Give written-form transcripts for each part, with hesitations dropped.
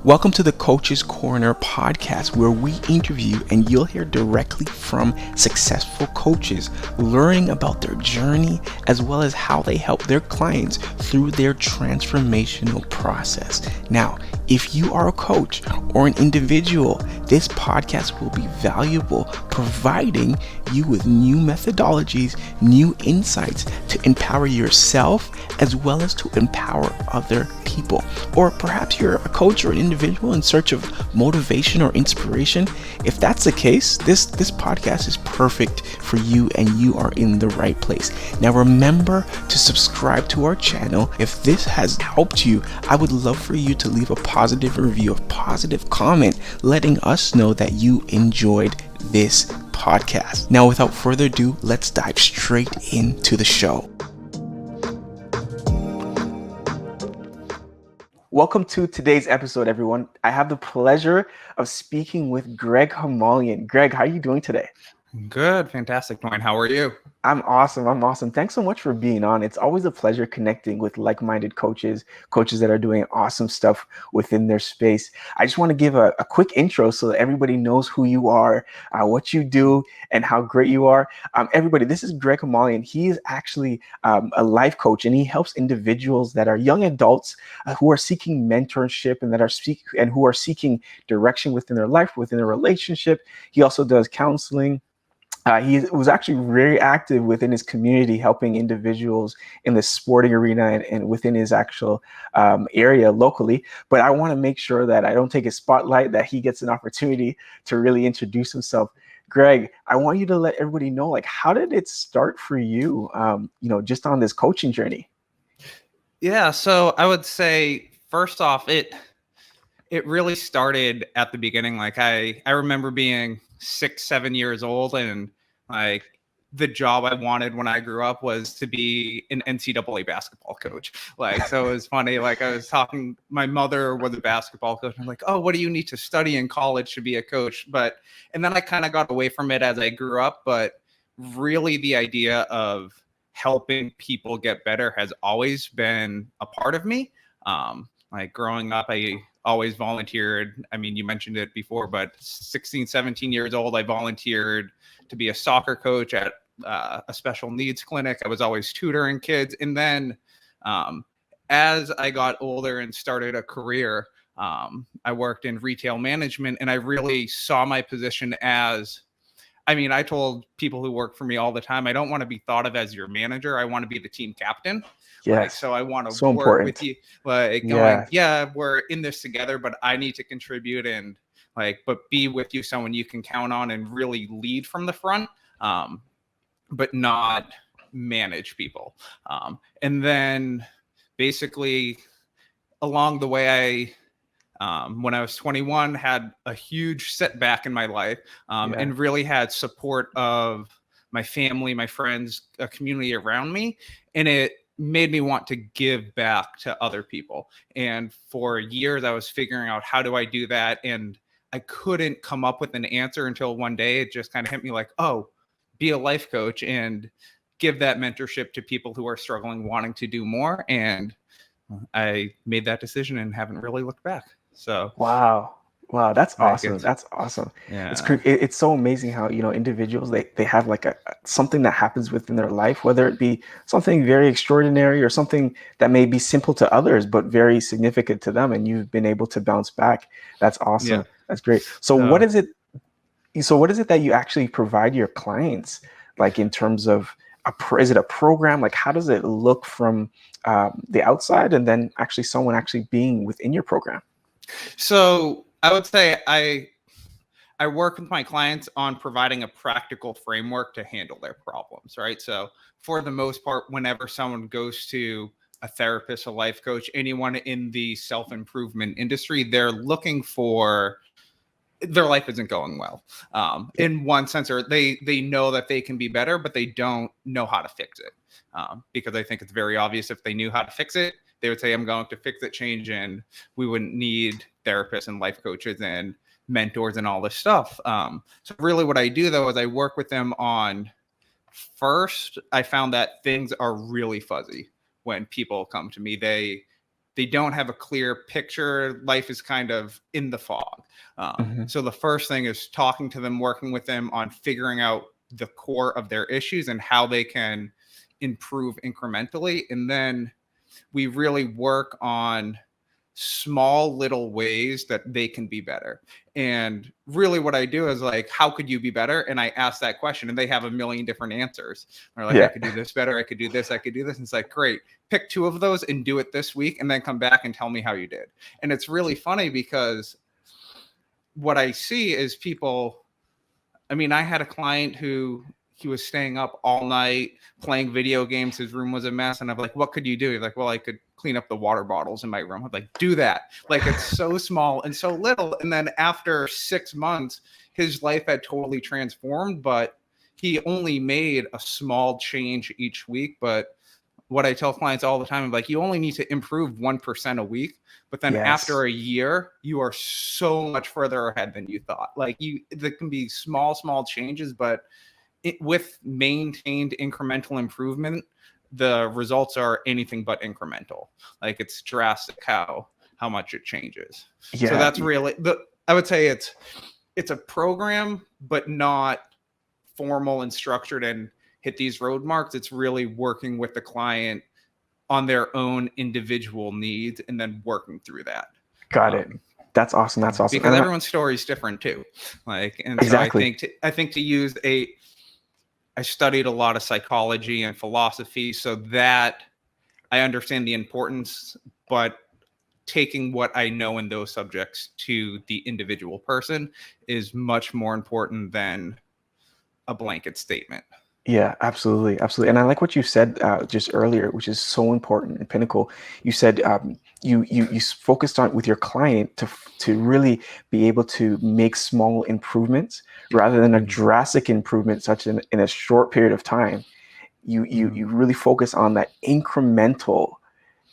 Welcome to the Coach's Corner podcast, where we interview and you'll hear directly from successful coaches, learning about their journey as well as how they help their clients through their transformational process. Now, if you are a coach or an individual, this podcast will be valuable, providing you with new methodologies, new insights to empower yourself as well as to empower other people. Or perhaps you're a coach or an individual in search of motivation or inspiration. If that's the case, this podcast is perfect for you and you are in the right place. Now remember to subscribe to our channel. If this has helped you, I would love for you to leave a positive review, a positive comment, letting us know that you enjoyed this podcast. Now without further ado, let's dive straight into the show. Welcome to today's episode, everyone. I have the pleasure of speaking with Greg Hamalian. Greg, how are you doing today? Good. Fantastic, Dwayne. How are you? I'm awesome. Thanks so much for being on. It's always a pleasure connecting with like-minded coaches that are doing awesome stuff within their space. I just want to give a quick intro so that everybody knows who you are, what you do, and how great you are. Everybody, this is Greg Hamalian. He is actually a life coach, and he helps individuals that are young adults who are seeking mentorship and who are seeking direction within their life, within their relationship. He also does counseling. He was actually very active within his community, helping individuals in the sporting arena and within his actual area locally. But I want to make sure that I don't take his spotlight, that he gets an opportunity to really introduce himself. Greg, I want you to let everybody know, like, how did it start for you, just on this coaching journey? Yeah, so I would say, first off, it really started at the beginning. Like I remember being 6-7 years old, and like the job I wanted when I grew up was to be an NCAA basketball coach. Like, so it was funny. Like I was talking, my mother was a basketball coach. I'm like, oh, what do you need to study in college to be a coach? And then I kind of got away from it as I grew up. But really the idea of helping people get better has always been a part of me. Like growing up, I always volunteered. I mean, you mentioned it before, but 16, 17 years old, I volunteered to be a soccer coach at a special needs clinic. I was always tutoring kids. And then as I got older and started a career, I worked in retail management, and I really saw my position as, I told people who work for me all the time, I don't want to be thought of as your manager. I want to be the team captain. Yes. Like, so I want to so work important. with you, like going, yeah, we're in this together, but I need to contribute and but be with you, someone you can count on and really lead from the front, but not manage people. And then basically along the way, when I was 21, had a huge setback in my life, and really had support of my family, my friends, a community around me. And it made me want to give back to other people. And for years, I was figuring out, how do I do that? And I couldn't come up with an answer until one day it just kind of hit me like, oh, be a life coach and give that mentorship to people who are struggling, wanting to do more. And I made that decision and haven't really looked back. So Wow, that's awesome. That's awesome. Yeah. It's so amazing how, individuals, they have like something that happens within their life, whether it be something very extraordinary or something that may be simple to others but very significant to them, and you've been able to bounce back. That's awesome. Yeah. That's great. So what is it that you actually provide your clients, like in terms of is it a program? Like, how does it look from the outside, and then actually someone actually being within your program? So I would say I work with my clients on providing a practical framework to handle their problems, right? So for the most part, whenever someone goes to a therapist, a life coach, anyone in the self-improvement industry, they're looking for, their life isn't going well. In one sense, or they know that they can be better, but they don't know how to fix it. Because I think it's very obvious, if they knew how to fix it, they would say, I'm going to fix it, change, and we wouldn't need therapists and life coaches and mentors and all this stuff. So really what I do, though, is I work with them on, first, I found that things are really fuzzy when people come to me. they don't have a clear picture. Life is kind of in the fog. So the first thing is talking to them, working with them on figuring out the core of their issues and how they can improve incrementally. And then we really work on small little ways that they can be better. And really what I do is like, how could you be better? And I ask that question and they have a million different answers. They're like, I could do this better. I could do this. I could do this. And it's like, great, pick 2 of those and do it this week. And then come back and tell me how you did. And it's really funny because what I see is people, I mean, I had a client who he was staying up all night playing video games. His room was a mess. And I'm like, what could you do? He's like, well, I could clean up the water bottles in my room. I'm like, do that. Like, it's so small and so little. And then after 6 months, his life had totally transformed, but he only made a small change each week. But what I tell clients all the time, I'm like, you only need to improve 1% a week. But then after a year, you are so much further ahead than you thought. Like there can be small changes, but with maintained incremental improvement, the results are anything but incremental. Like it's drastic how much it changes. So that's really I would say it's a program, but not formal and structured and hit these road marks. It's really working with the client on their own individual needs and then working through that. Got it. That's awesome. That's awesome. Because everyone's story is different too. Like, and exactly. So I think to use I studied a lot of psychology and philosophy so that I understand the importance, but taking what I know in those subjects to the individual person is much more important than a blanket statement. Yeah, absolutely. Absolutely. And I like what you said just earlier, which is so important in Pinnacle. You said you focused on with your client to really be able to make small improvements rather than a drastic improvement, such in a short period of time. You really focus on that incremental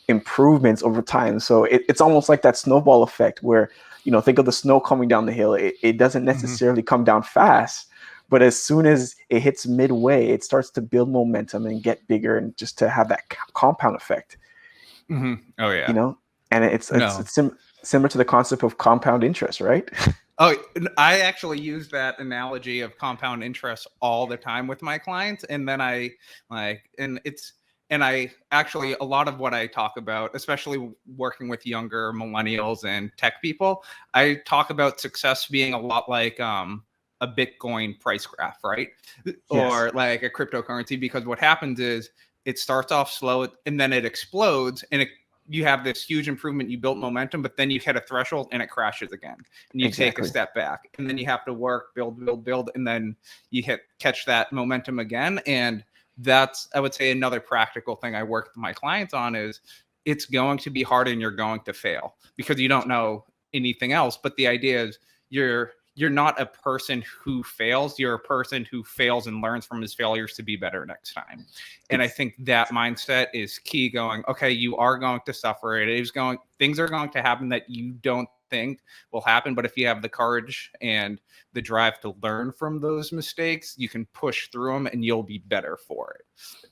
improvements over time. So it's almost like that snowball effect where, think of the snow coming down the hill. It doesn't necessarily come down fast, but as soon as it hits midway, it starts to build momentum and get bigger, and just to have that compound effect. Oh yeah. And it's similar to the concept of compound interest, right? Oh, I actually use that analogy of compound interest all the time with my clients. And then I actually, a lot of what I talk about, especially working with younger millennials and tech people, I talk about success being a lot like a Bitcoin price graph, right? Yes. Or like a cryptocurrency, because what happens is it starts off slow and then it explodes and you have this huge improvement, you built momentum, but then you hit a threshold and it crashes again and you take a step back and then you have to work, build, and then you catch that momentum again. And that's, I would say, another practical thing I work with my clients on is it's going to be hard and you're going to fail because you don't know anything else. But the idea is you're not a person who fails. You're a person who fails and learns from his failures to be better next time. And I think that mindset is key. Going, okay, you are going to suffer. Things are going to happen that you don't think will happen. But if you have the courage and the drive to learn from those mistakes, you can push through them and you'll be better for it.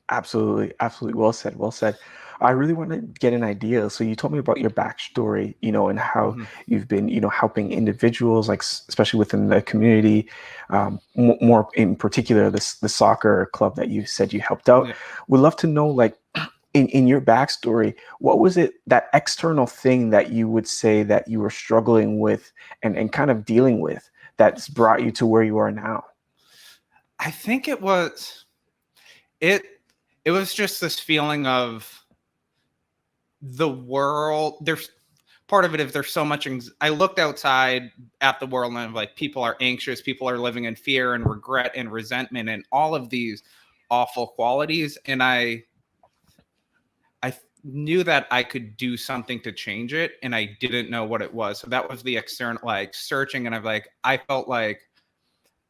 Absolutely. Absolutely. Well said. Well said. I really want to get an idea. So you told me about your backstory, and how you've been, helping individuals, like especially within the community, more in particular, the soccer club that you said you helped out. Yeah. We'd love to know, like, in your backstory, what was it, that external thing that you would say that you were struggling with and kind of dealing with that's brought you to where you are now? I think it was just this feeling of the world. There's part of it if there's so much I looked outside at the world and I'm like, people are anxious, people are living in fear and regret and resentment and all of these awful qualities, and I knew that I could do something to change it and I didn't know what it was. So that was the external, like, searching, and I felt like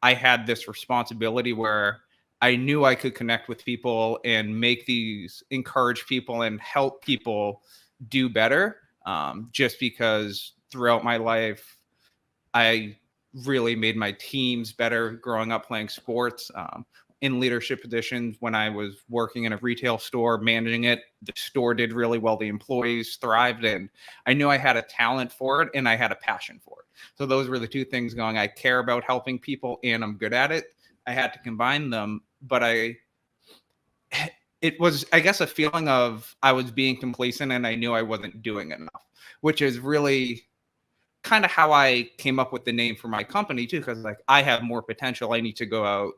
I had this responsibility where I knew I could connect with people and encourage people and help people do better. Just because throughout my life, I really made my teams better growing up playing sports. in leadership positions when I was working in a retail store, managing it. The store did really well. The employees thrived, and I knew I had a talent for it and I had a passion for it. So those were the two things going. I care about helping people and I'm good at it. I had to combine them, but it was, I guess, a feeling of I was being complacent and I knew I wasn't doing enough, which is really kind of how I came up with the name for my company too, because like I have more potential. I need to go out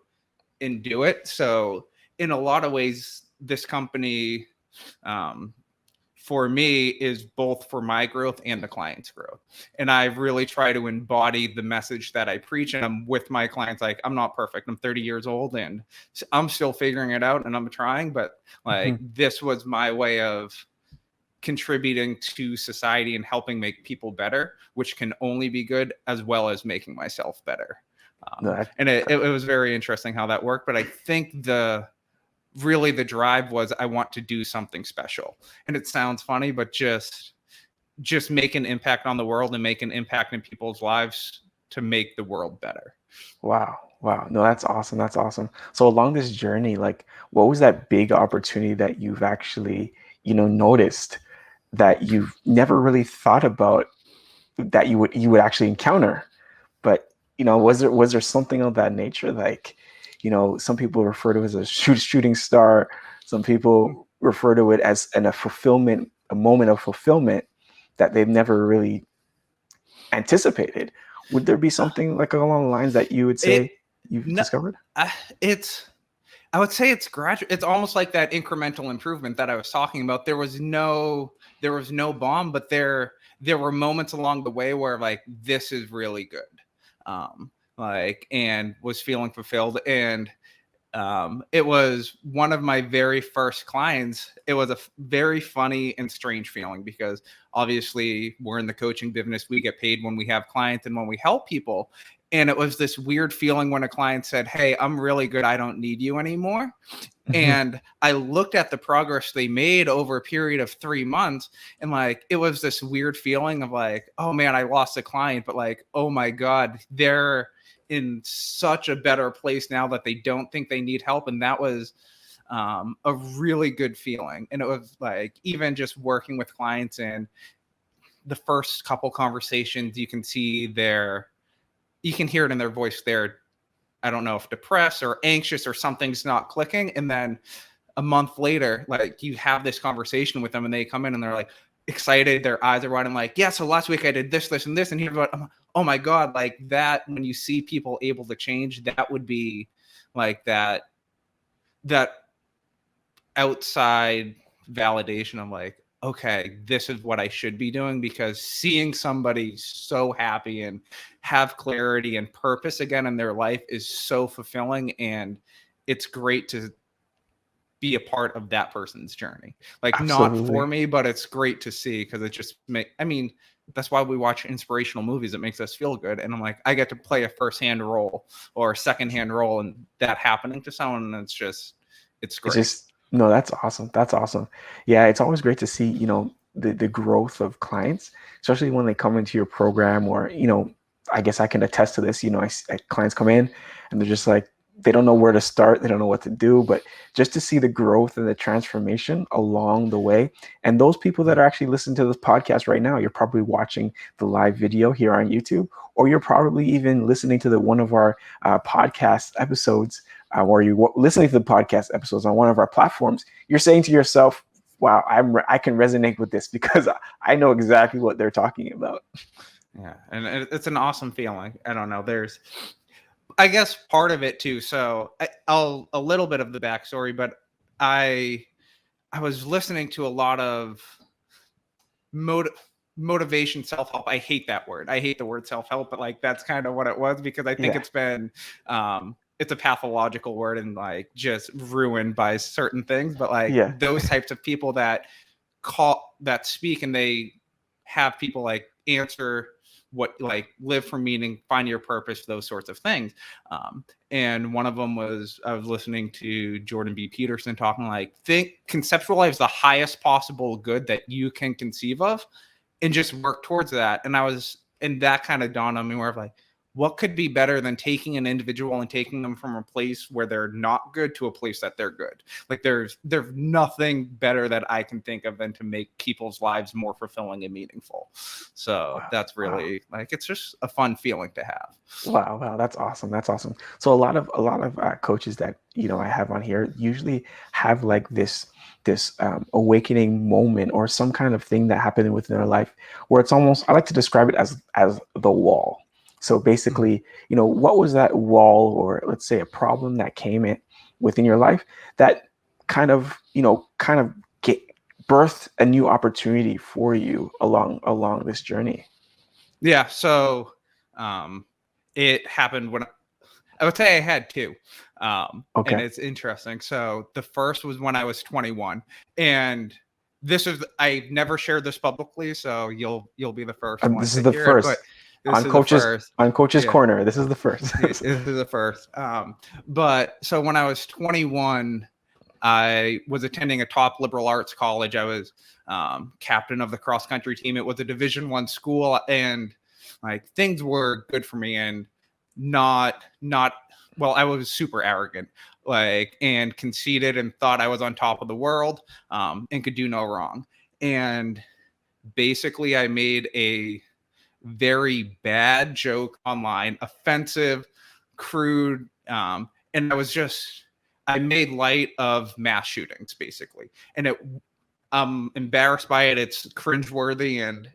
and do it. So in a lot of ways, this company for me is both for my growth and the client's growth. And I really try to embody the message that I preach. And I'm with my clients. Like, I'm not perfect. I'm 30 years old and I'm still figuring it out and I'm trying, but like, this was my way of contributing to society and helping make people better, which can only be good, as well as making myself better. And it was very interesting how that worked. But I think really the drive was I want to do something special. And it sounds funny, but just make an impact on the world and make an impact in people's lives to make the world better. Wow. No, that's awesome. That's awesome. So along this journey, like, what was that big opportunity that you've actually, noticed that you've never really thought about that you would actually encounter? But, was there something of that nature? Like, some people refer to it as a shooting star. Some people refer to it as a moment of fulfillment that they've never really anticipated. Would there be something like along the lines that you would say you've discovered? I would say it's gradual. It's almost like that incremental improvement that I was talking about. There was no bomb, but there were moments along the way where like, this is really good. And was feeling fulfilled. And it was one of my very first clients. It was a very funny and strange feeling because obviously we're in the coaching business. We get paid when we have clients and when we help people. And it was this weird feeling when a client said, "Hey, I'm really good. I don't need you anymore." And I looked at the progress they made over a period of 3 months. And like, it was this weird feeling of like, oh man, I lost a client, but like, oh my God, they're in such a better place now that they don't think they need help. And that was a really good feeling. And it was like, even just working with clients and the first couple conversations, you can hear it in their voice. They're, I don't know if depressed or anxious or something's not clicking. And then a month later, like, you have this conversation with them and they come in and they're like excited. Their eyes are wide and like, yeah, so last week I did this, this, and this. And here's what, oh my God, like that, when you see people able to change, that would be like that outside validation of like, okay, this is what I should be doing, because seeing somebody so happy and have clarity and purpose again in their life is so fulfilling. And it's great to be a part of that person's journey. Like, Absolutely. not for me, but it's great to see, because it just that's why we watch inspirational movies. It makes us feel good. And I'm like, I get to play a firsthand role or a secondhand role and that happening to someone. And it's great. No, that's awesome. That's awesome. Yeah, it's always great to see, the growth of clients, especially when they come into your program or, I guess I can attest to this, clients come in and they're just like, they don't know where to start. They don't know what to do, but just to see the growth and the transformation along the way. And those people that are actually listening to this podcast right now, you're probably watching the live video here on YouTube, or you're probably even listening to one of our podcast episodes, or you listening to the podcast episodes on one of our platforms. You're saying to yourself, wow, I can resonate with this because I know exactly what they're talking about. Yeah. And it's an awesome feeling. I don't know. There's, I guess, part of it too. So a little bit of the backstory, but I was listening to a lot of motivation, self-help. I hate that word. I hate the word self-help, but like, that's kind of what it was, because I think it's been, it's a pathological word and like just ruined by certain things. But like, those types of people that speak and they have people like answer what, like, live for meaning, find your purpose, those sorts of things. And one of them was, I was listening to Jordan B. Peterson talking like, conceptualize the highest possible good that you can conceive of and just work towards that. And that kind of dawned on me where I'm like, what could be better than taking an individual and taking them from a place where they're not good to a place that they're good? Like there's nothing better that I can think of than to make people's lives more fulfilling and meaningful. So Wow. that's Wow. really like, it's just a fun feeling to have. Wow, wow, that's awesome. That's awesome. So a lot of coaches that I have on here usually have like this awakening moment or some kind of thing that happened within their life where it's almost I like to describe it as the wall. So Mhm. basically, what was that wall or let's say a problem that came in within your life that kind of get birthed a new opportunity for you along this journey. Yeah. So um, it happened when I would say I had two. And Okay. it's interesting. So the first was when I was 21. And this is I've never shared this publicly, so you'll be the first one This is to the hear it, but first this is the first. on coach's Yeah. corner. This is the first. This is the first. But so when I was 21, I was attending a top liberal arts college. I was captain of the cross country team. It was a Division I school, and like things were good for me, and not well. I was super arrogant, like, and conceited, and thought I was on top of the world, and could do no wrong. And basically, I made a very bad joke online, offensive, crude, and I made light of mass shootings basically, and I'm embarrassed by it. It's cringeworthy, and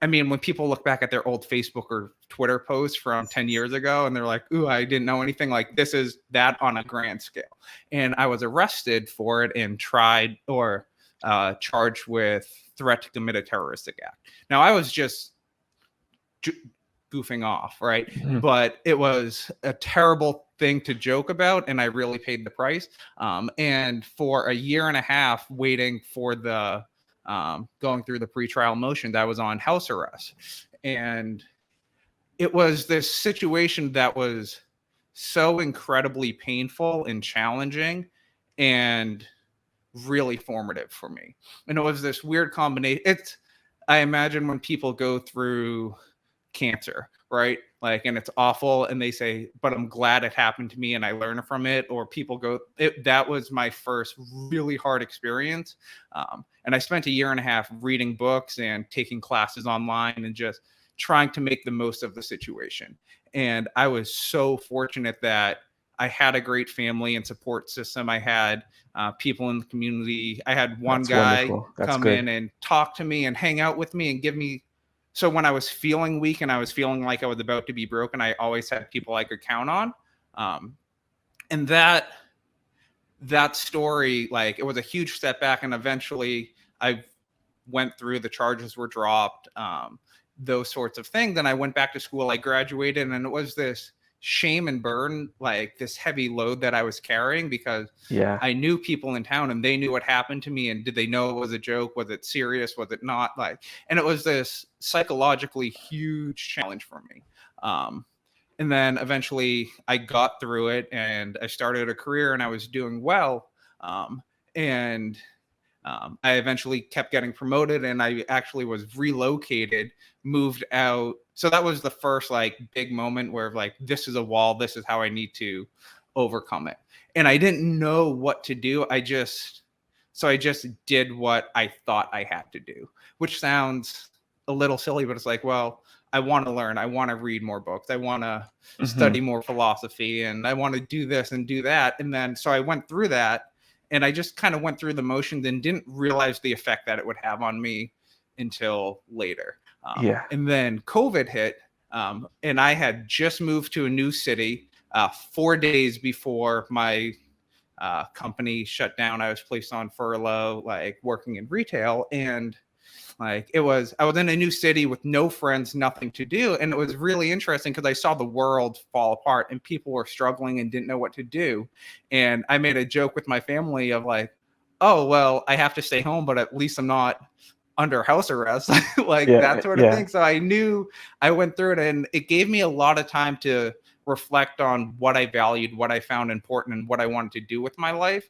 when people look back at their old Facebook or Twitter posts from 10 years ago and they're like, ooh, I didn't know anything, like this is that on a grand scale. And I was arrested for it and charged with threat to commit a terroristic act. Now, I was just goofing off, right? Mhm. But it was a terrible thing to joke about, and I really paid the price. And for a year and a half waiting for the going through the pretrial motions, I was on house arrest. And it was this situation that was so incredibly painful and challenging and really formative for me. And it was this weird combination. I imagine when people go through cancer, right? Like, and it's awful, and they say, but I'm glad it happened to me and I learned from it. Or people that was my first really hard experience. And I spent a year and a half reading books and taking classes online and just trying to make the most of the situation. And I was so fortunate that I had a great family and support system. I had people in the community. I had one That's guy wonderful. That's come good. in and talk to me and hang out with me and give me. So when I was feeling weak and I was feeling like I was about to be broken, I always had people I could count on. And that story, like, it was a huge setback. And eventually I went through, the charges were dropped, those sorts of things. Then I went back to school, I graduated, and it was this shame and burden, like this heavy load that I was carrying, because Yeah. I knew people in town and they knew what happened to me. And did they know it was a joke? Was it serious? Was it not? Like, and it was this psychologically huge challenge for me. And then eventually I got through it and I started a career and I was doing well. And I eventually kept getting promoted, and I actually was relocated, moved out. So that was the first like big moment where like, this is a wall. This is how I need to overcome it. And I didn't know what to do. I just did what I thought I had to do, which sounds a little silly, but it's like, well, I want to learn. I want to read more books. I want to Hmm. study more philosophy, and I want to do this and do that. And then so I went through that, and I just kind of went through the motions and didn't realize the effect that it would have on me until later. Yeah. And then COVID hit, and I had just moved to a new city 4 days before my company shut down. I was placed on furlough, like working in retail, and like I was in a new city with no friends, nothing to do. And it was really interesting because I saw the world fall apart and people were struggling and didn't know what to do. And I made a joke with my family of like, oh, well, I have to stay home, but at least I'm not under house arrest, like that Yeah. sort of Yeah. thing. So I knew I went through it, and it gave me a lot of time to reflect on what I valued, what I found important, and what I wanted to do with my life.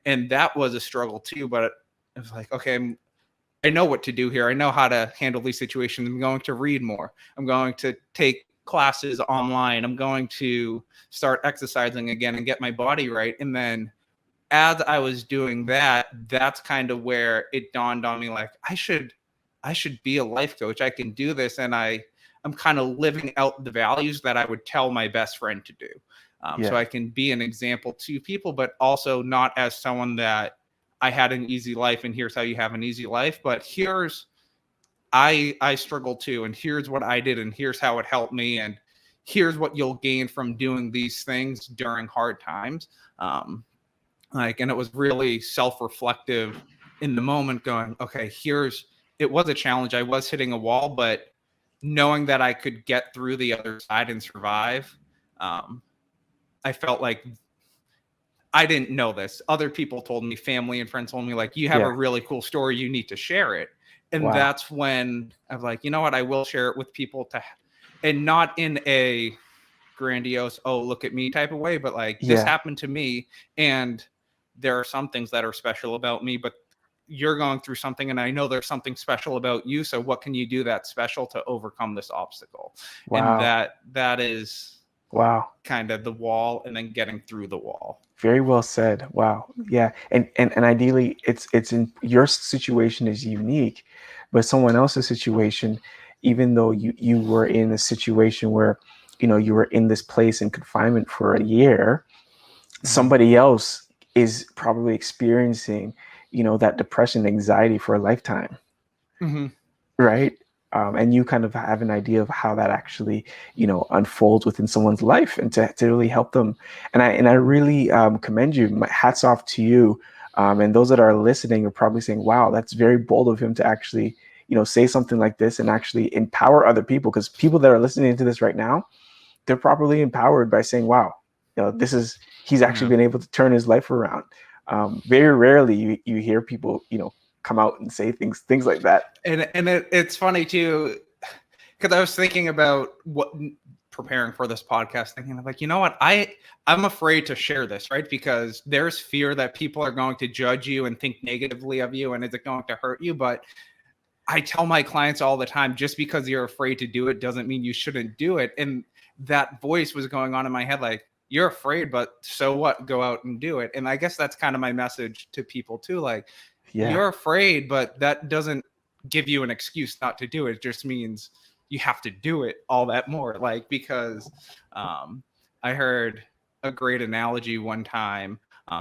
And that was a struggle too, but it was like, okay, I know what to do here. I know how to handle these situations. I'm going to read more. I'm going to take classes online. I'm going to start exercising again and get my body right. And then as I was doing that, that's kind of where it dawned on me, like, I should be a life coach. I can do this. And I'm kind of living out the values that I would tell my best friend to do. So I can be an example to people, but also not as someone that I had an easy life and here's how you have an easy life, but here's, I struggled too, and here's what I did, and here's how it helped me, and here's what you'll gain from doing these things during hard times. And it was really self-reflective in the moment, going, okay, it was a challenge. I was hitting a wall, but knowing that I could get through the other side and survive, I felt like I didn't know this. Other people told me, family and friends told me, like, you have a really cool story. You need to share it. And that's when I'm like, you know what? I will share it with people and not in a grandiose, oh, look at me type of way, but like, this happened to me. And there are some things that are special about me, but you're going through something and I know there's something special about you. So what can you do that's special to overcome this obstacle? And that is kind of the wall, and then getting through the wall. Very well said. Wow. Yeah. And ideally it's in your situation is unique, but someone else's situation, even though you were in a situation where, you were in this place in confinement for a year, somebody else is probably experiencing, that depression, anxiety for a lifetime. Right. And you kind of have an idea of how that actually, unfolds within someone's life, and to really help them. And I really commend you. My hats off to you. And those that are listening are probably saying, wow, that's very bold of him to actually, say something like this and actually empower other people. Because people that are listening to this right now, they're probably empowered by saying, wow, he's actually been able to turn his life around. Very rarely you hear people, come out and say things like that. And it's funny too, because I was thinking about preparing for this podcast, thinking of like, you know what, I'm afraid to share this, right? Because there's fear that people are going to judge you and think negatively of you, and is it going to hurt you? But I tell my clients all the time, just because you're afraid to do it doesn't mean you shouldn't do it. And that voice was going on in my head, like, you're afraid, but so what? Go out and do it. And I guess that's kind of my message to people too. Like, you're afraid, but that doesn't give you an excuse not to do it. It just means you have to do it all that more. Like, because I heard a great analogy one time,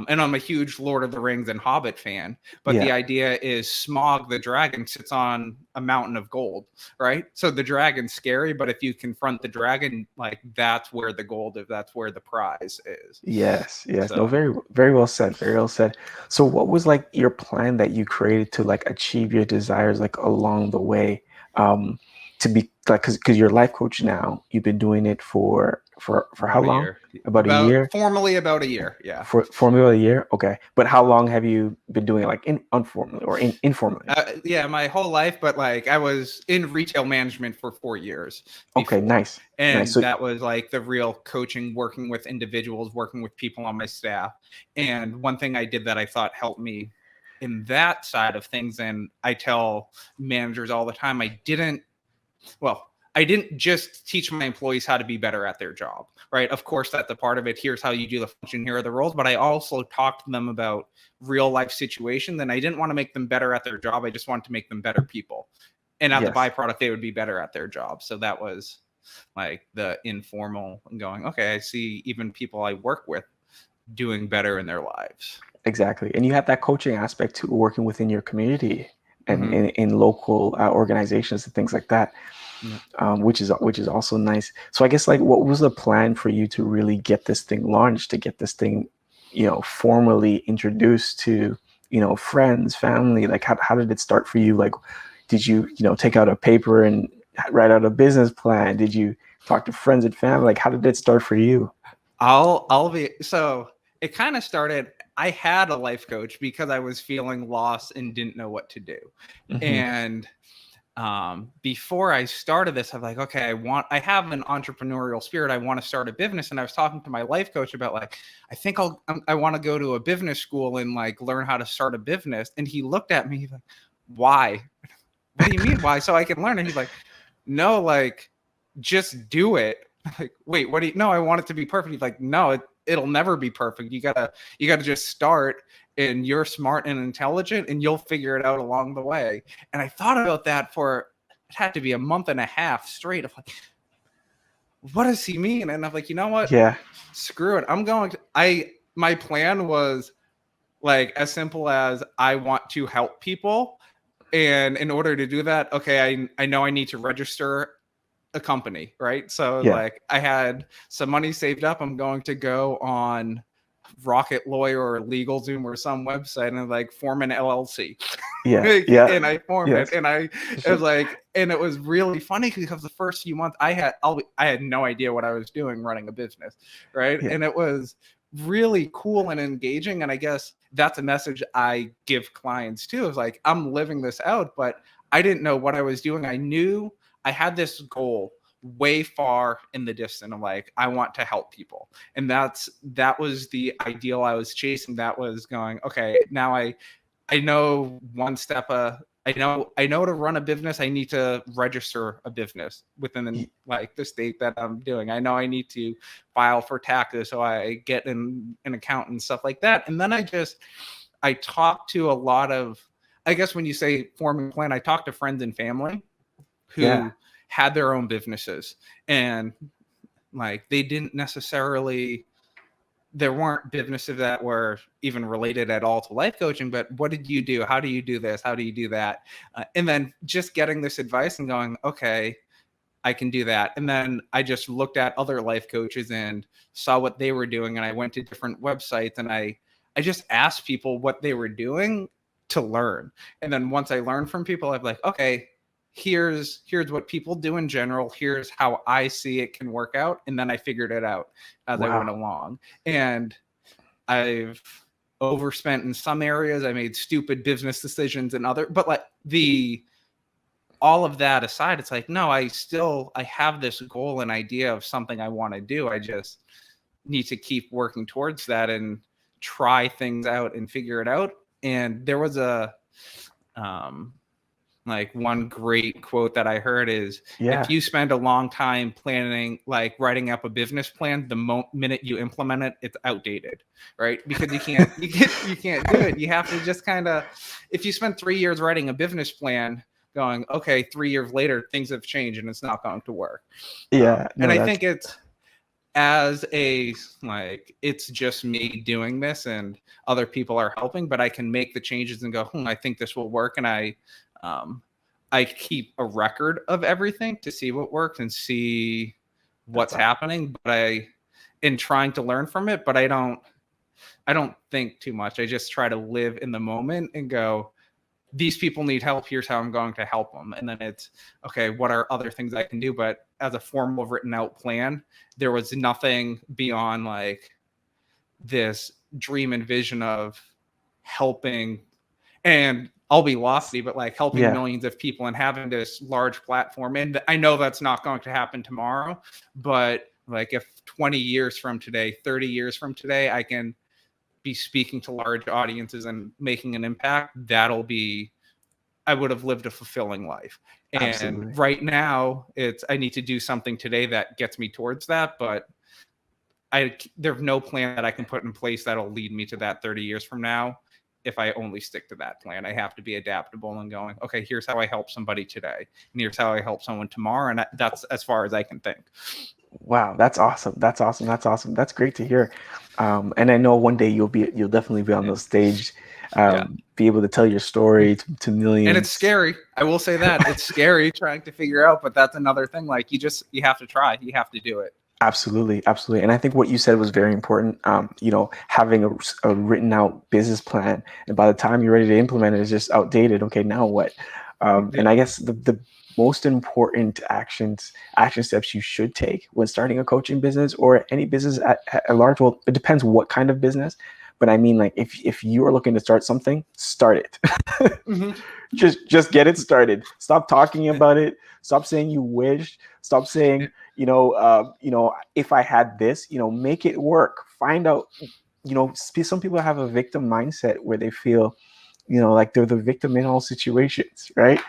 and I'm a huge Lord of the Rings and Hobbit fan, but the idea is Smaug the dragon sits on a mountain of gold, right? So the dragon's scary, but if you confront the dragon, like, that's where the gold is, that's where the prize is. Yes. So. No, very, very well said. Very well said. So what was like your plan that you created to like achieve your desires, like along the way, to be like, because you're a life coach now, you've been doing it for how long? About a year? Formally about a year, yeah. Formally about a year? Okay. But how long have you been doing it, like informally or informally? Yeah, my whole life, but like I was in retail management for 4 years before. Okay, nice. And nice. So, that was like the real coaching, working with individuals, working with people on my staff. And one thing I did that I thought helped me in that side of things, and I tell managers all the time, I didn't just teach my employees how to be better at their job, right? Of course, that's a part of it. Here's how you do the function. Here are the roles. But I also talked to them about real life situations, and I didn't want to make them better at their job. I just wanted to make them better people. And as a byproduct, they would be better at their job. So that was like the informal and going, okay, I see even people I work with doing better in their lives. Exactly. And you have that coaching aspect to working within your community and in local organizations and things like that, which is also nice. So I guess, like, what was the plan for you to really get this thing launched, to get this thing, formally introduced to, friends, family? Like, how did it start for you? Like, did you, take out a paper and write out a business plan? Did you talk to friends and family? Like, how did it start for you? So it kind of started, I had a life coach because I was feeling lost and didn't know what to do. And before I started this, I'm like, okay, I have an entrepreneurial spirit. I want to start a business. And I was talking to my life coach about, like, I think I want to go to a business school and like learn how to start a business. And he looked at me, he's like, why? What do you mean why? So I can learn. And he's like, no, like, just do it. Like, wait, what do you, no, I want it to be perfect. He's like, no, it'll never be perfect. You gotta just start, and you're smart and intelligent, and you'll figure it out along the way. And I thought about that for, it had to be a month and a half straight. I'm like, what does he mean? And I'm like, you know what? Yeah. Screw it. My plan was like as simple as I want to help people. And in order to do that, okay, I know I need to register a company, right? So Yeah. like I had some money saved up. I'm going to go on Rocket Lawyer or LegalZoom or some website and like form an LLC. Yeah. Like, Yeah. and I formed it, Yes. and it was like, and it was really funny because the first few months I had no idea what I was doing running a business, right? Yeah. And it was really cool and engaging. And I guess that's a message I give clients too. Is like, I'm living this out, but I didn't know what I was doing. I knew I had this goal way far in the distance. I'm like, I want to help people. And that was the ideal I was chasing. That was going, okay, now I know one step I know to run a business, I need to register a business within the state that I'm doing. I know I need to file for taxes, so I get an account and stuff like that. And then I talk to a lot of, I guess when you say forming a plan, I talk to friends and family Yeah. who had their own businesses, and like they didn't necessarily, there weren't businesses that were even related at all to life coaching, but what did you do? How do you do this? How do you do that? And then just getting this advice and going, okay, I can do that. And then I just looked at other life coaches and saw what they were doing. And I went to different websites and I just asked people what they were doing to learn. And then once I learned from people, I'm like, okay, here's what people do in general. Here's how I see it can work out. And then I figured it out as I went Wow. along. And I've overspent in some areas. I made stupid business decisions in other, but like all of that aside, it's like, no, I have this goal and idea of something I want to do. I just need to keep working towards that and try things out and figure it out. And there was a like one great quote that I heard is, Yeah. if you spend a long time planning, like writing up a business plan, the minute you implement it, it's outdated, right? Because you can't do it. You have to just kind of, if you spend 3 years writing a business plan going, okay, 3 years later, things have changed and it's not going to work. Yeah. And No, I that's think it's it's just me doing this and other people are helping, but I can make the changes and go, I think this will work. And I keep a record of everything to see what works and see what's happening, but in trying to learn from it, but I don't think too much. I just try to live in the moment and go, these people need help. Here's how I'm going to help them. And then it's, okay, what are other things I can do? But as a formal written out plan, there was nothing beyond like this dream and vision of helping, and I'll be lofty, but like helping yeah. millions of people and having this large platform. And I know that's not going to happen tomorrow, but like if 20 years from today, 30 years from today, I can be speaking to large audiences and making an impact, I would have lived a fulfilling life. And Absolutely. right now I need to do something today that gets me towards that, but there's no plan that I can put in place that'll lead me to that 30 years from now. If I only stick to that plan, I have to be adaptable and going, okay, here's how I help somebody today, and here's how I help someone tomorrow. And that's as far as I can think. Wow, that's awesome. That's awesome. That's awesome. That's great to hear. And I know one day you'll definitely be on the stage, Yeah. be able to tell your story to millions. And it's scary. I will say that it's scary trying to figure out, but that's another thing. Like you have to try, you have to do it. Absolutely, absolutely. And I think what you said was very important. Having a written out business plan, and by the time you're ready to implement it, it's just outdated. Okay, now what? And I guess the most important action steps you should take when starting a coaching business or any business at large. Well, it depends what kind of business, but I mean, like if you are looking to start something, start it. Mm-hmm. Just get it started. Stop talking about it. Stop saying you wish. Stop saying, if I had this, make it work. Find out, some people have a victim mindset where they feel, like they're the victim in all situations, right?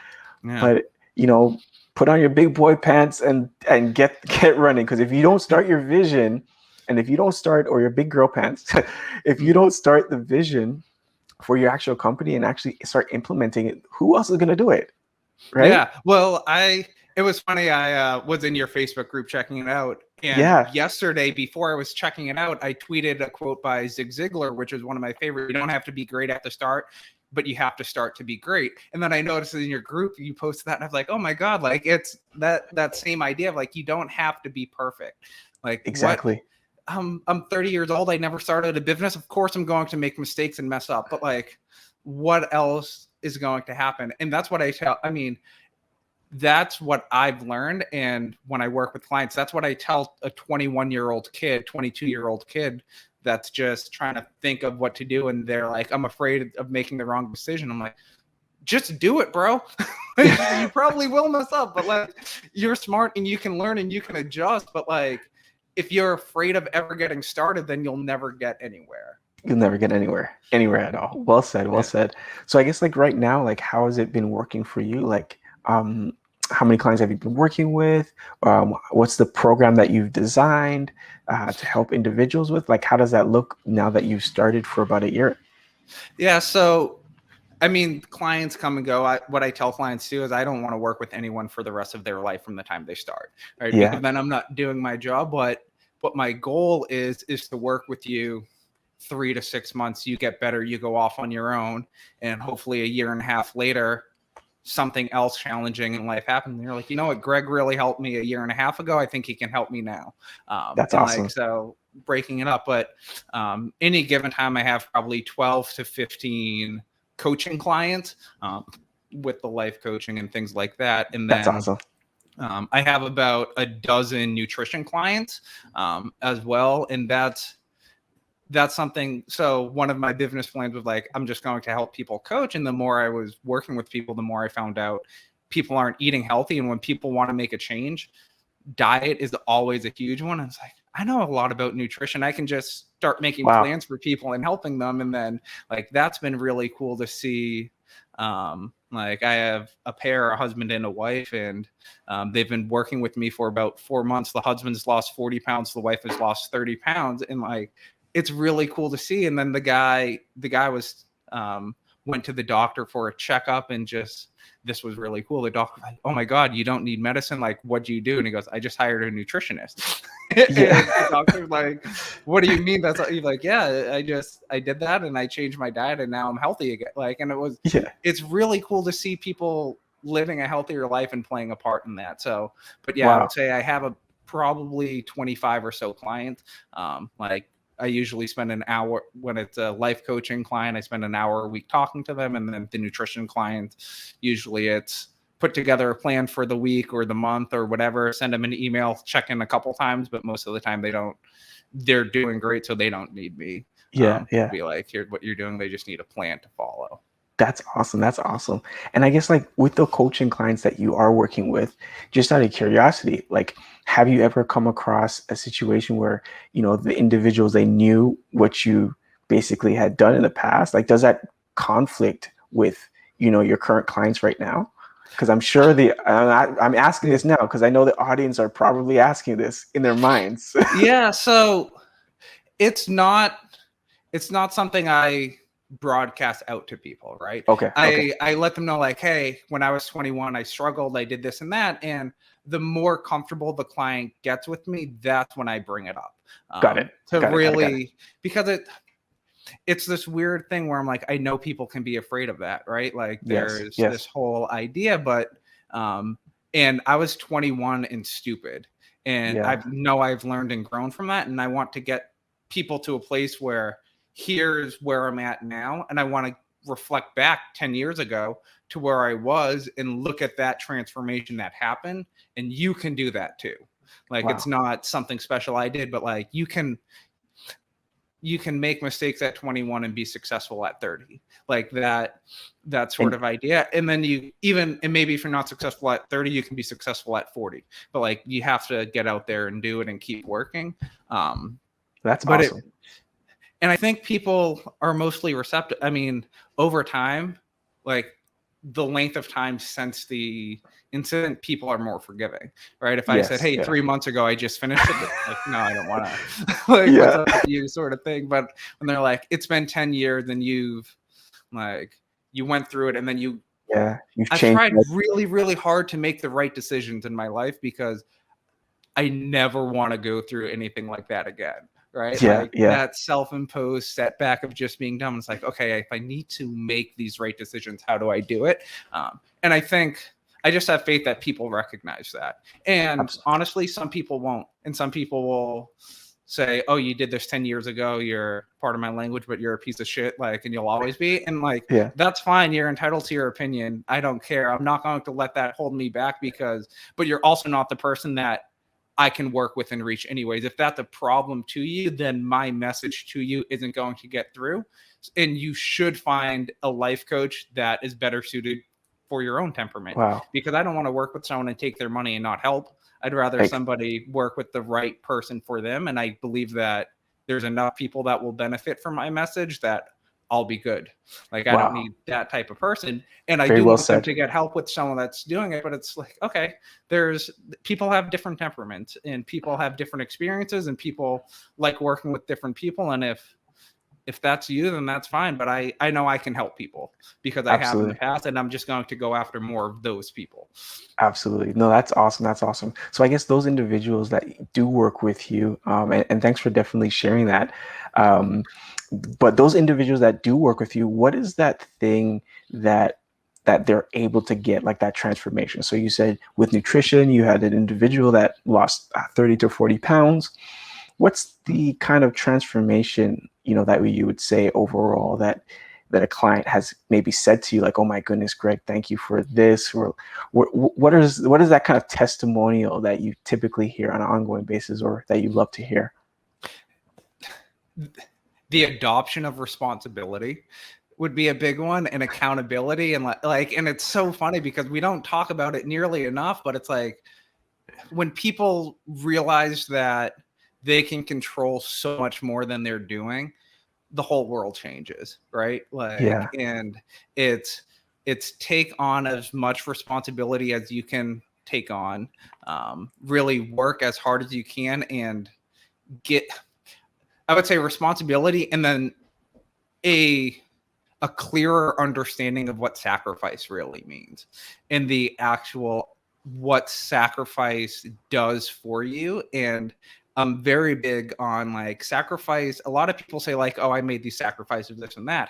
Yeah. But, put on your big boy pants and get running. Because if you don't start your vision, and if you don't start, or your big girl pants, if you don't start the vision for your actual company and actually start implementing it, who else is going to do it? Right? Yeah. Well, it was funny. I was in your Facebook group checking it out. And Yeah, yesterday, before I was checking it out, I tweeted a quote by Zig Ziglar, which is one of my favorite. You don't have to be great at the start, but you have to start to be great. And then I noticed in your group, you posted that, and I was like, oh my God, like it's that same idea of like, you don't have to be perfect. Like what? exactly. I'm 30 years old. I never started a business. Of course, I'm going to make mistakes and mess up, but like, what else is going to happen? And that's what I tell. I mean, that's what I've learned. And when I work with clients, that's what I tell a 21-year-old kid, 22-year-old kid that's just trying to think of what to do. And they're like, I'm afraid of making the wrong decision. I'm like, just do it, bro. You probably will mess up, but like, you're smart and you can learn and you can adjust. But like, if you're afraid of ever getting started, then you'll never get anywhere. You'll never get anywhere at all. Well said, well Yeah. said. So I guess like right now, like how has it been working for you? Like, how many clients have you been working with? What's the program that you've designed to help individuals with? Like, how does that look now that you've started for about a year? Yeah. So, I mean, clients come and go. What I tell clients too is I don't want to work with anyone for the rest of their life from the time they start, right? Yeah, Because then I'm not doing my job. But what my goal is to work with you 3 to 6 months. You get better, you go off on your own, and hopefully a year and a half later, something else challenging in life happens. And you're like, you know what, Greg really helped me a year and a half ago. I think he can help me now. that's And like, awesome. so breaking it up. But any given time, I have probably 12 to 15 coaching clients with the life coaching and things like that. And That's then awesome. I have about a dozen nutrition clients as well. And that's something. So one of my business plans was like, I'm just going to help people coach. And the more I was working with people, the more I found out people aren't eating healthy. And when people want to make a change, diet is always a huge one. And it's like, I know a lot about nutrition. I can just start making Wow. plans for people and helping them. And then like, that's been really cool to see. Like I have a pair, a husband and a wife, and they've been working with me for about 4 months. The husband's lost 40 pounds. The wife has lost 30 pounds. And like, it's really cool to see. And then the guy was, went to the doctor for a checkup, and just, this was really cool. The doctor was like, oh my God, you don't need medicine. Like, what do you do? And he goes, I just hired a nutritionist. And the doctor's like, what do you mean? That's he's like, yeah, I did that and I changed my diet and now I'm healthy again. Like, and Yeah. it's really cool to see people living a healthier life and playing a part in that. So, but yeah, I Wow. would say I have probably 25 or so clients. Like, I usually spend an hour when it's a life coaching client. I spend an hour a week talking to them. And then the nutrition client, usually it's put together a plan for the week or the month or whatever, send them an email, check in a couple times, but most of the time they're doing great. So they don't need me Yeah. to Yeah. be like, here's what you're doing. They just need a plan to follow. That's awesome. That's awesome. And I guess like with the coaching clients that you are working with, just out of curiosity, like have you ever come across a situation where, the individuals, they knew what you basically had done in the past? Like, does that conflict with, your current clients right now? Because I'm sure I'm asking this now because I know the audience are probably asking this in their minds. Yeah. So it's not something I broadcast out to people, right? Okay. Okay. I let them know like, hey, when I was 21, I struggled, I did this and that. And the more comfortable the client gets with me, that's when I bring it up. Got it. To Got it. really, because it's this weird thing where I'm like, I know people can be afraid of that, right? Like Yes. there's Yes. this whole idea, but and I was 21 and stupid. And Yeah. I've learned and grown from that. And I want to get people to a place where here's where I'm at now. And I want to reflect back 10 years ago to where I was and look at that transformation that happened. And you can do that too. Like, Wow. it's not something special I did, but like you can make mistakes at 21 and be successful at 30. Like that sort of idea. And then and maybe if you're not successful at 30, you can be successful at 40. But like, you have to get out there and do it and keep working. That's awesome. And I think people are mostly receptive. I mean, over time, like the length of time since the incident, people are more forgiving, right? If I said, Yes. hey, Yeah. 3 months ago I just finished it, like, no, I don't want to like, what's Yeah. up with you, sort of thing. But when they're like, it's been 10 years and you've like, you went through it, and then Yeah. You've I've changed. tried really, really hard to make the right decisions in my life, because I never want to go through anything like that again. Right. Yeah. Like Yeah. that self-imposed setback of just being dumb. It's like, okay, if I need to make these right decisions, how do I do it? And I think I just have faith that people recognize that. And Absolutely. honestly, some people won't. And some people will say, oh, you did this 10 years ago. You're part of my language, but you're a piece of shit. Like, and you'll always be. And like, Yeah. that's fine. You're entitled to your opinion. I don't care. I'm not going to let that hold me back, but you're also not the person that I can work with and reach anyways. If that's a problem to you, then my message to you isn't going to get through. And you should find a life coach that is better suited for your own temperament, Wow. because I don't want to work with someone and take their money and not help. I'd rather somebody work with the right person for them. And I believe that there's enough people that will benefit from my message that I'll be good. Like, I don't Wow. need that type of person. And I Very do well want them said. to get help with someone that's doing it. But it's like, okay, there's people have different temperaments, and people have different experiences, and people like working with different people. And if that's you, then that's fine. But I know I can help people because I have in the Absolutely. past, and I'm just going to go after more of those people. Absolutely. No, that's awesome. That's awesome. So I guess those individuals that do work with you, and thanks for definitely sharing that. Um, but those individuals that do work with you, what is that thing that they're able to get, like that transformation? So you said with nutrition, you had an individual that lost 30 to 40 pounds. What's the kind of transformation, that you would say overall that a client has maybe said to you, like, oh my goodness, Greg, thank you for this? Or what is that kind of testimonial that you typically hear on an ongoing basis, or that you love to hear? The adoption of responsibility would be a big one, and accountability. And and it's so funny because we don't talk about it nearly enough, but it's like, when people realize that they can control so much more than they're doing, the whole world changes, right? Like, Yeah. and it's take on as much responsibility as you can take on, really work as hard as you can, and get, I would say, responsibility, and then a clearer understanding of what sacrifice really means, and the actual what sacrifice does for you. And I'm very big on like sacrifice. A lot of people say like, oh, I made these sacrifices, this and that,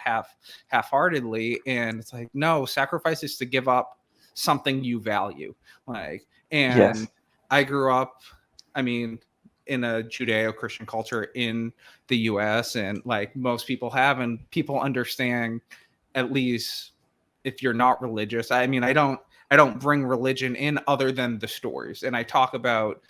half-heartedly. And it's like, no, sacrifice is to give up something you value. Like, Yes. and I grew up, I mean, in a Judeo-Christian culture in the US, and like most people have, and people understand, at least if you're not religious. I mean, I don't bring religion in other than the stories. And I talk about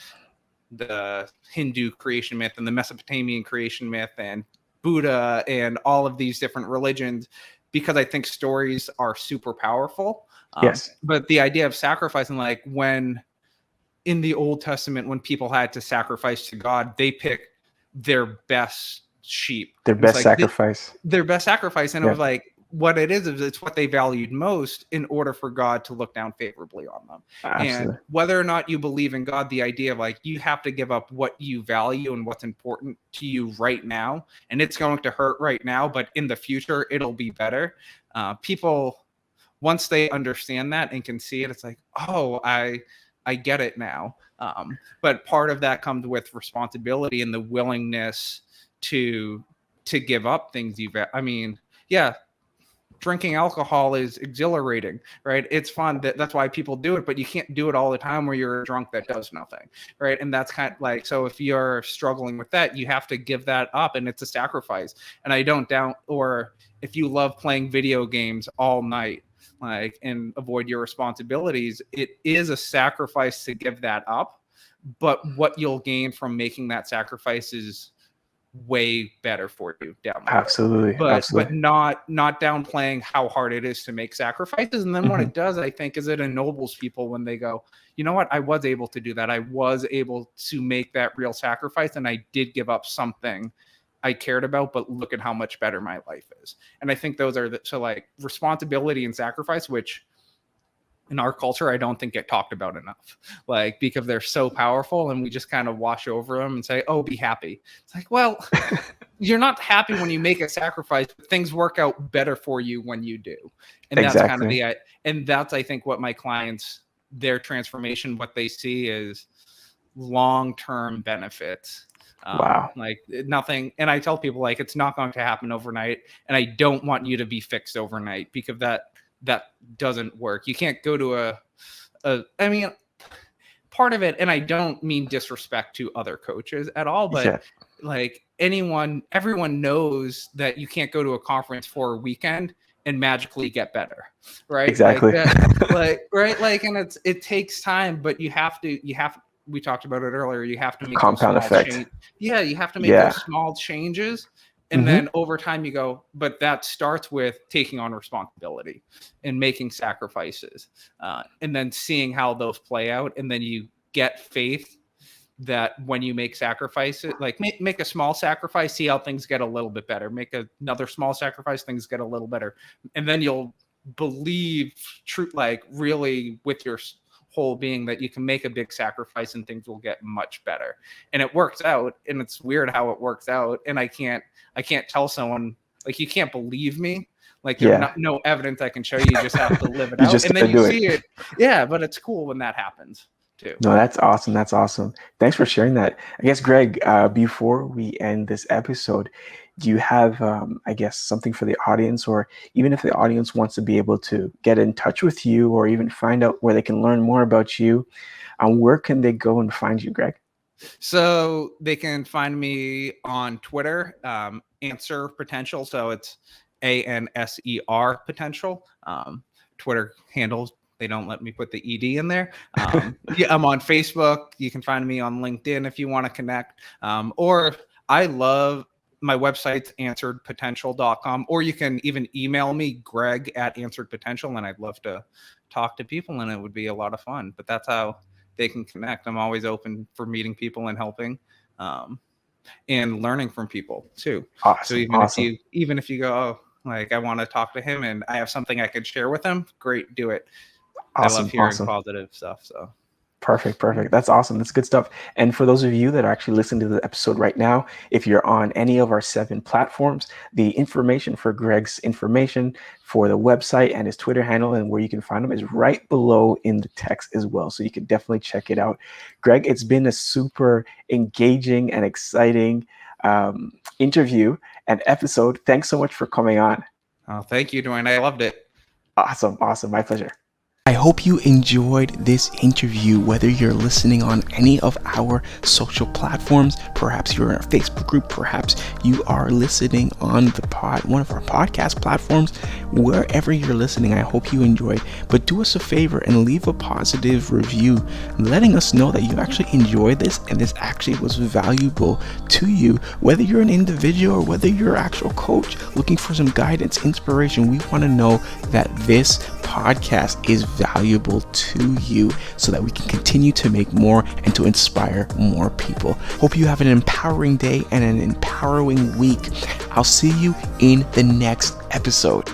the Hindu creation myth and the Mesopotamian creation myth and Buddha and all of these different religions, because I think stories are super powerful. Yes. But the idea of sacrificing, like when in the Old Testament, when people had to sacrifice to God, they pick their best sheep. Their And it's best like sacrifice. their best sacrifice. And it Yeah. was like, what it is it's what they valued most in order for God to look down favorably on them. And Absolutely. whether or not you believe in God, the idea of like, you have to give up what you value and what's important to you right now. And it's going to hurt right now, but in the future, it'll be better. People, once they understand that and can see it, it's like, oh, I get it now. But part of that comes with responsibility and the willingness to give up things I mean, yeah, drinking alcohol is exhilarating, right? It's fun. That's why people do it, but you can't do it all the time where you're drunk that does nothing, right? And that's kind of like, so if you're struggling with that, you have to give that up, and it's a sacrifice. And I don't doubt, or if you love playing video games all night, like, and avoid your responsibilities, it is a sacrifice to give that up. But what you'll gain from making that sacrifice is way better for you down the road. Absolutely. But Absolutely. not downplaying how hard it is to make sacrifices. And then what Hmm. it does, I think, is it ennobles people when they go, you know what, I was able to do that. I was able to make that real sacrifice, and I did give up something I cared about, but look at how much better my life is. And I think those are so like responsibility and sacrifice, which in our culture, I don't think get talked about enough, like, because they're so powerful and we just kind of wash over them and say, oh, be happy. It's like, well, you're not happy when you make a sacrifice, but things work out better for you when you do. And that's kind of Exactly. and that's, I think, what my clients, their transformation, what they see is long-term benefits. Wow. Like nothing. And I tell people, like, it's not going to happen overnight. And I don't want you to be fixed overnight, because that doesn't work. You can't go to I mean, part of it, and I don't mean disrespect to other coaches at all, but Yeah. like everyone knows that you can't go to a conference for a weekend and magically get better, right? Like Exactly. that, like, right, like, and it takes time, but you have we talked about it earlier, you have to make those Compound small effect. you have to make Yeah. those small changes, and Hmm. then over time you go, but that starts with taking on responsibility and making sacrifices, and then seeing how those play out, and then you get faith that when you make sacrifices, like make a small sacrifice, see how things get a little bit better, make another small sacrifice, things get a little better, and then you'll believe true, like really with your whole being, that you can make a big sacrifice and things will get much better. And it works out, and it's weird how it works out. And I can't tell someone, like, you can't believe me, like there's Yeah. no evidence I can show you, just have to live it You out, just and got then to you do it. see it. Yeah, but it's cool when that happens too. No, that's awesome. That's awesome. Thanks for sharing that. I guess, Greg, before we end this episode, do you have, I guess, something for the audience, or even if the audience wants to be able to get in touch with you or even find out where they can learn more about you, where can they go and find you, Greg? So they can find me on Twitter, Answer Potential. So it's ANSER Potential. Twitter handles, they don't let me put the ED in there. Yeah, I'm on Facebook. You can find me on LinkedIn if you want to connect. Or I love my website's answeredpotential.com, or you can even email me, Greg at Answered Potential, and I'd love to talk to people, and it would be a lot of fun. But that's how they can connect. I'm always open for meeting people and helping, and learning from people too. So Awesome. Awesome. even if you go, oh, like, I want to talk to him and I have something I could share with him, great, do it. I love Awesome. hearing Awesome. positive stuff. So Perfect, perfect. That's awesome. That's good stuff. And for those of you that are actually listening to the episode right now, if you're on any of our 7 platforms, the information for Greg's information for the website and his Twitter handle and where you can find him is right below in the text as well. So you can definitely check it out. Greg, it's been a super engaging and exciting interview and episode. Thanks so much for coming on. thank you, Dwayne. I loved it. Awesome, awesome. My pleasure. I hope you enjoyed this interview, whether you're listening on any of our social platforms. Perhaps you're in a Facebook group, perhaps you are listening on one of our podcast platforms. Wherever you're listening, I hope you enjoyed. But do us a favor and leave a positive review, letting us know that you actually enjoyed this and this actually was valuable to you. Whether you're an individual or whether you're an actual coach looking for some guidance, inspiration, we want to know that this podcast is valuable to you so that we can continue to make more and to inspire more people. Hope you have an empowering day and an empowering week. I'll see you in the next episode.